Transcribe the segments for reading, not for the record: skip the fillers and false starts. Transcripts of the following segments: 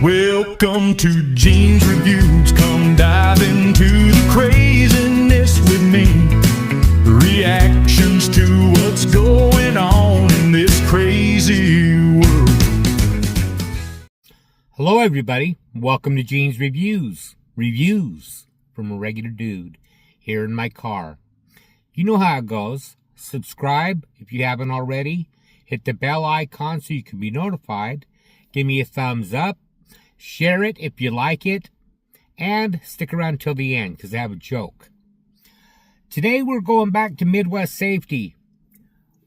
Welcome to Gene's Reviews. Come dive into the craziness with me. Reactions to what's going on in this crazy world. Hello everybody, welcome to Gene's Reviews. Reviews from a regular dude here in my car. You know how it goes. Subscribe if you haven't already. Hit the bell icon so you can be notified. Give me a thumbs up. Share it if you like it. And stick around till the end because I have a joke. Today we're going back to Midwest Safety.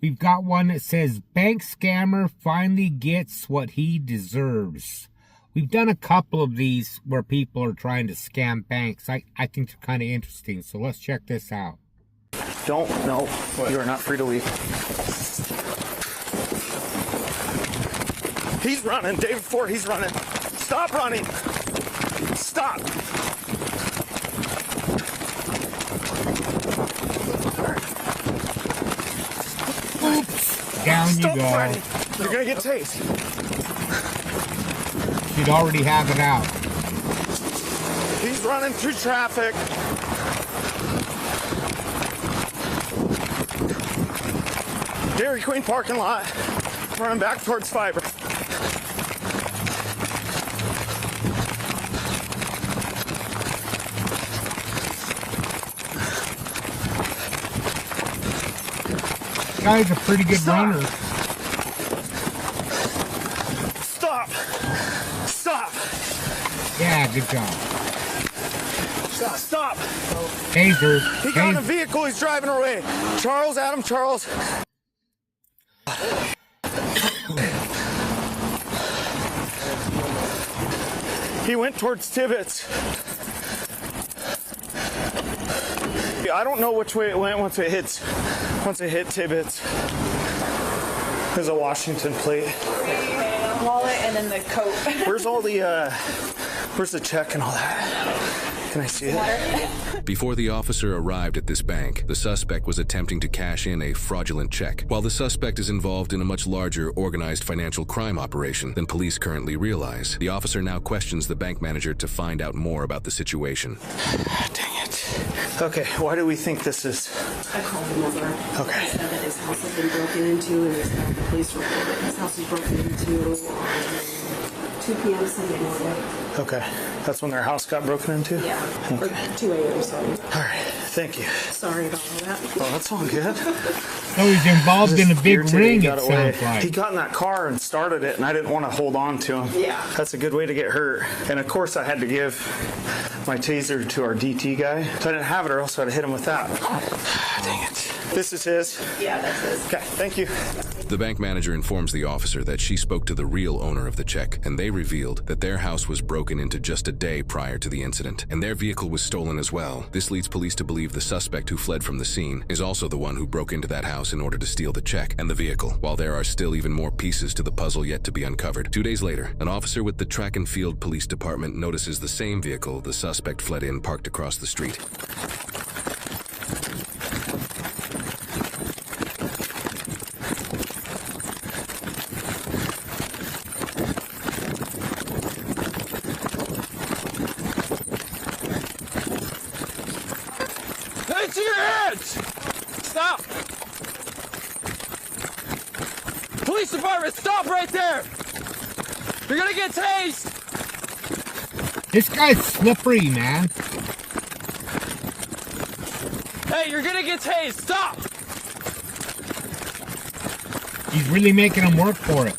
We've got one that says, bank scammer finally gets what he deserves. We've done a couple of these where people are trying to scam banks. I think they're kind of interesting, so let's check this out. No, you are not free to leave. He's running, David Ford, he's running. Stop running. Stop. Oops. Down Stop you go. fighting. You're going to get tased. She'd already have it out. He's running through traffic. Dairy Queen parking lot. Running back towards Fiber. Guy's a pretty good runner. Stop. Stop. Yeah, good job. Stop. Taser. He got in a vehicle. He's driving away. Charles, Adam, Charles. He went towards Tibbetts. I don't know which way it went once it hit Tibbetts. There's a Washington plate. Wallet and then the coat. Where's the check and all that? Can I see it? Before the officer arrived at this bank, the suspect was attempting to cash in a fraudulent check. While the suspect is involved in a much larger, organized financial crime operation than police currently realize, the officer now questions the bank manager to find out more about the situation. Dang it. Okay, why do we think this is? I called him over. Okay. He said that his house has been broken into and he's got the police report that his house was broken into on 2 p.m. Sunday morning. Okay, that's when their house got broken into? Yeah, Okay. or 2 a.m. Sorry. All right, thank you. Sorry about all that. Oh, that's all good. So he's involved in a big Irritated ring, he it got sounds away. like. He got in that car and started it, and I didn't want to hold on to him. Yeah. That's a good way to get hurt. And of course, I had to give my taser to our DT guy. So I didn't have it, or else I'd have hit him with that. Dang it. This is his? Yeah, that's his. Okay, thank you. The bank manager informs the officer that she spoke to the real owner of the check, and they revealed that their house was broken into just a day prior to the incident, and their vehicle was stolen as well. This leads police to believe the suspect who fled from the scene is also the one who broke into that house in order to steal the check and the vehicle, while there are still even more pieces to the puzzle yet to be uncovered. 2 days later, an officer with the Track and Field Police Department notices the same vehicle the suspect fled in parked across the street. Hands to your heads! Stop! Police department, stop right there! You're gonna get tased! This guy's slippery, man. Hey, you're gonna get tased! Stop! He's really making him work for it.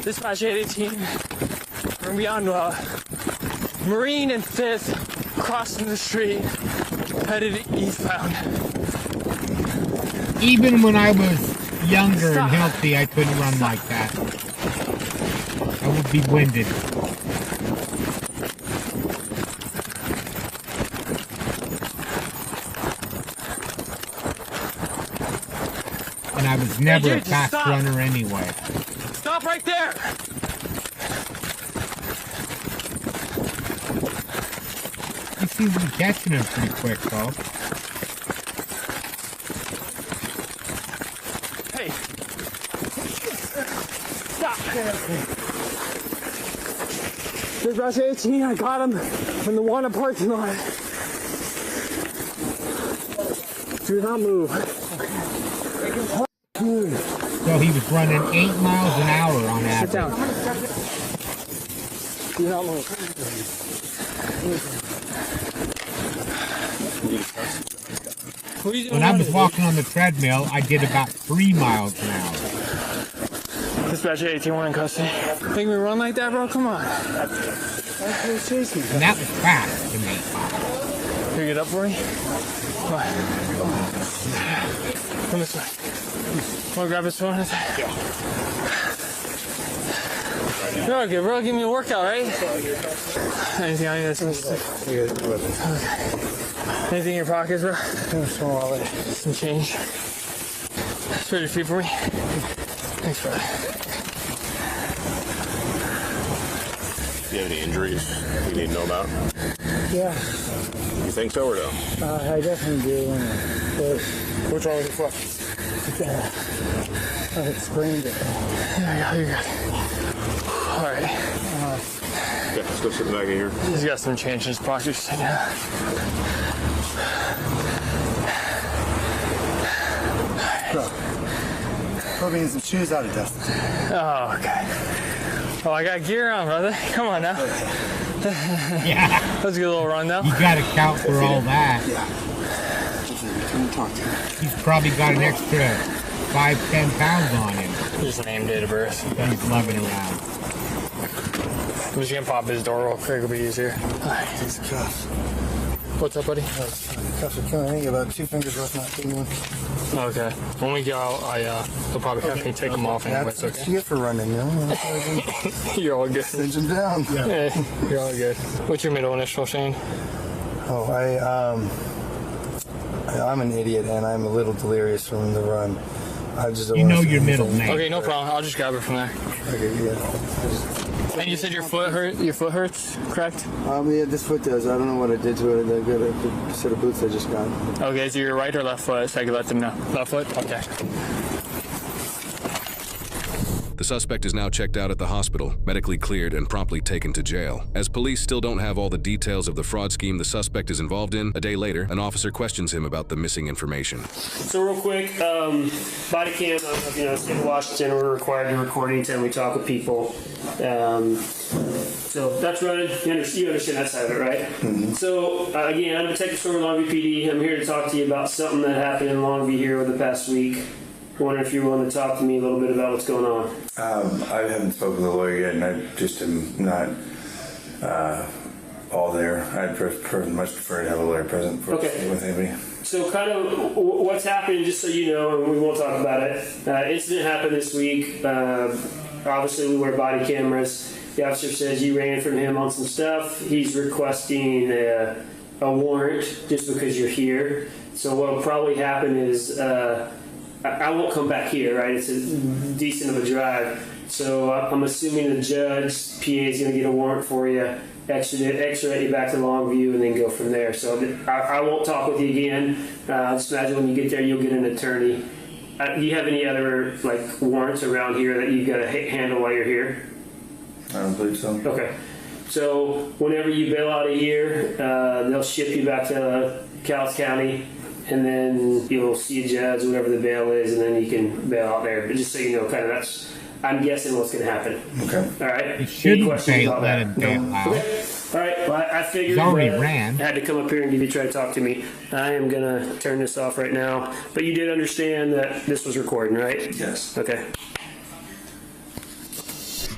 Dispatch 818, we're gonna be on Marine and 5th, crossing the street, headed eastbound. Even when I was younger and healthy, I couldn't run like that. I would be winded. And I would was never Hey, a dude, fast stop. runner anyway. Stop right there! He seems to be catching him pretty quick, though. Hey! Stop! There's rush 18, I got him from the Wanna parking lot. Do not move. So he was running 8 miles an hour on Sit average. down. Do not move. What are you doing? When I was walking on the treadmill, I did about 3 miles an hour. Dispatch 18-1 in custody. Think we run like that, bro? Come on. And that was fast to me. Can you get up for me? Come on. Come this way. Want to grab his phone? You're okay, bro. Give me a workout, right? Anything on you that's missing? Okay. Anything in your pockets, bro? Small wallet. Some change. Spread your feet for me. Thanks, brother. Do you have any injuries we need to know about? Yeah, You think so or no? I definitely do. What's wrong with your foot? I sprained it. Yeah, you're good. All right. Okay, let's go sit in the back of here. He's got some change in his pocket. Just sit down. Probably need some shoes out of dust. Oh, okay. Oh, I got gear on, brother. Come on now. Yeah, Let's get a little run now. you gotta count for all that. Come talk to me. He's probably got an extra 5-10 pounds on him. Just name, date of birth. He's lugging around. I'm just gonna pop his door real quick. It'll be easier. All right. These cuffs. What's up, buddy? Cuffs are killing me. About 2 fingers worth not getting one. Okay. When we get out, he'll probably have me take them off anyway. That's It's what okay. you get for running, you know? You're all good. Cinch them down. Hey, you're all good. What's your middle initial, Shane? Oh, I'm an idiot and I'm a little delirious from the run. I just don't You know wanna say your middle anything. name. Okay, no problem. I'll just grab it from there. Okay, yeah. And you said your foot hurt. Your foot hurts, correct? Yeah, this foot does. I don't know what I did to it. I got a set of boots I just got. Okay, so your right or left foot? So I can let them know. Left foot. Okay. The suspect is now checked out at the hospital, medically cleared, and promptly taken to jail. As police still don't have all the details of the fraud scheme the suspect is involved in, a day later, an officer questions him about the missing information. So real quick, Bodycam, state of Washington, we're required to record anytime we talk with people. So that's running. You understand that side of it, right? Mm-hmm. So again, I'm Detective Storm, Longview PD. I'm here to talk to you about something that happened in Longview here over the past week. I wonder if you're willing to talk to me a little bit about what's going on. I haven't spoken with a lawyer yet, and I just am not all there. I'd much prefer to have a lawyer present with me. So kind of what's happening, just so you know, and we won't talk about it. Incident happened this week. Obviously, we wear body cameras. The officer says you ran from him on some stuff. He's requesting a warrant just because you're here. So what will probably happen is I won't come back here, right? It's a decent of a drive. So I'm assuming the judge, PA, is going to get a warrant for you, extradite you back to Longview, and then go from there. So I won't talk with you again. Just imagine when you get there, you'll get an attorney. Do you have any other warrants around here that you've got to handle while you're here? I don't believe so. Okay. So whenever you bail out of here, they'll ship you back to Cowles County, and then you'll see a judge, whatever the bail is, and then you can bail out there. But just so you know, kind of that's, I'm guessing what's going to happen. Okay. All right. You shouldn't let him bail out. Okay. All right. Well, I figured He's already ran. I had to come up here and give you a try to talk to me. I am going to turn this off right now. But you did understand that this was recording, right? Yes. Okay.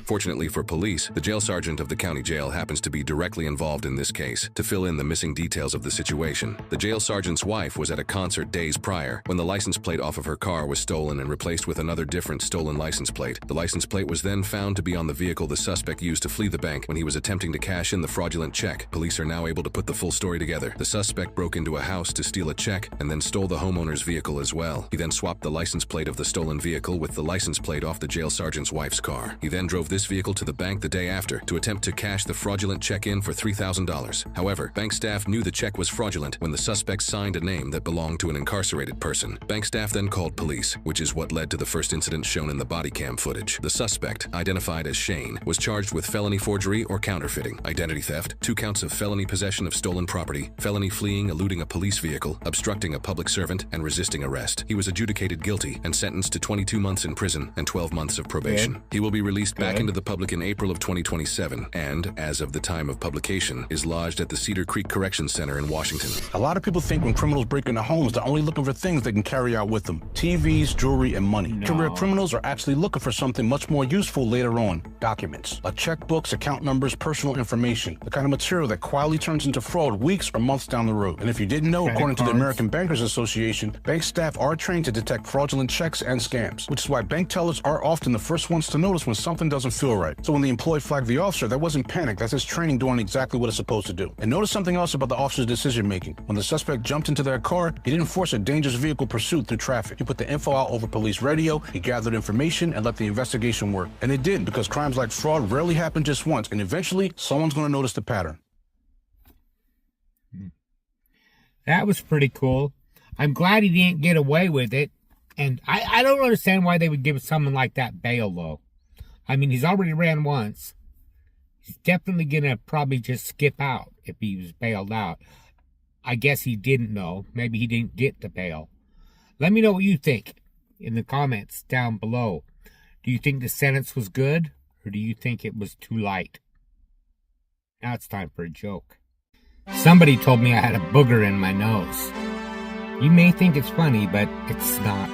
Fortunately for police, the jail sergeant of the county jail happens to be directly involved in this case to fill in the missing details of the situation. The jail sergeant's wife was at a concert days prior when the license plate off of her car was stolen and replaced with another different stolen license plate. The license plate was then found to be on the vehicle the suspect used to flee the bank when he was attempting to cash in the fraudulent check. Police are now able to put the full story together. The suspect broke into a house to steal a check and then stole the homeowner's vehicle as well. He then swapped the license plate of the stolen vehicle with the license plate off the jail sergeant's wife's car. He then drove this vehicle to the bank the day after to attempt to cash the fraudulent check in for $3,000. However, bank staff knew the check was fraudulent when the suspect signed a name that belonged to an incarcerated person. Bank staff then called police, which is what led to the first incident shown in the body cam footage. The suspect, identified as Shane, was charged with felony forgery or counterfeiting, identity theft, 2 counts of felony possession of stolen property, felony fleeing, eluding a police vehicle, obstructing a public servant, and resisting arrest. He was adjudicated guilty and sentenced to 22 months in prison and 12 months of probation. He will be released back into the public in April of 2027 and, as of the time of publication, is lodged at the Cedar Creek Correction Center in Washington. A lot of people think when criminals break into homes, they're only looking for things they can carry out with them. TVs, jewelry, and money. Career criminals are actually looking for something much more useful later on. Documents. Like checkbooks, account numbers, personal information. The kind of material that quietly turns into fraud weeks or months down the road. And if you didn't know, according to the American Bankers Association, bank staff are trained to detect fraudulent checks and scams, which is why bank tellers are often the first ones to notice when something doesn't feel right. So when the employee flagged the officer, that wasn't panic, that's his training doing exactly what it's supposed to do. And notice something else about the officer's decision-making. When the suspect jumped into their car, he didn't force a dangerous vehicle pursuit through traffic. He put the info out over police radio, he gathered information, and let the investigation work. And it did, because crimes like fraud rarely happen just once, and eventually, someone's going to notice the pattern. That was pretty cool. I'm glad he didn't get away with it. And I don't understand why they would give someone like that bail, though. I mean, he's already ran once. He's definitely going to probably just skip out if he was bailed out. I guess he didn't know. Maybe he didn't get the bail. Let me know what you think in the comments down below. Do you think the sentence was good, or do you think it was too light? Now it's time for a joke. Somebody told me I had a booger in my nose. You may think it's funny, but it's not.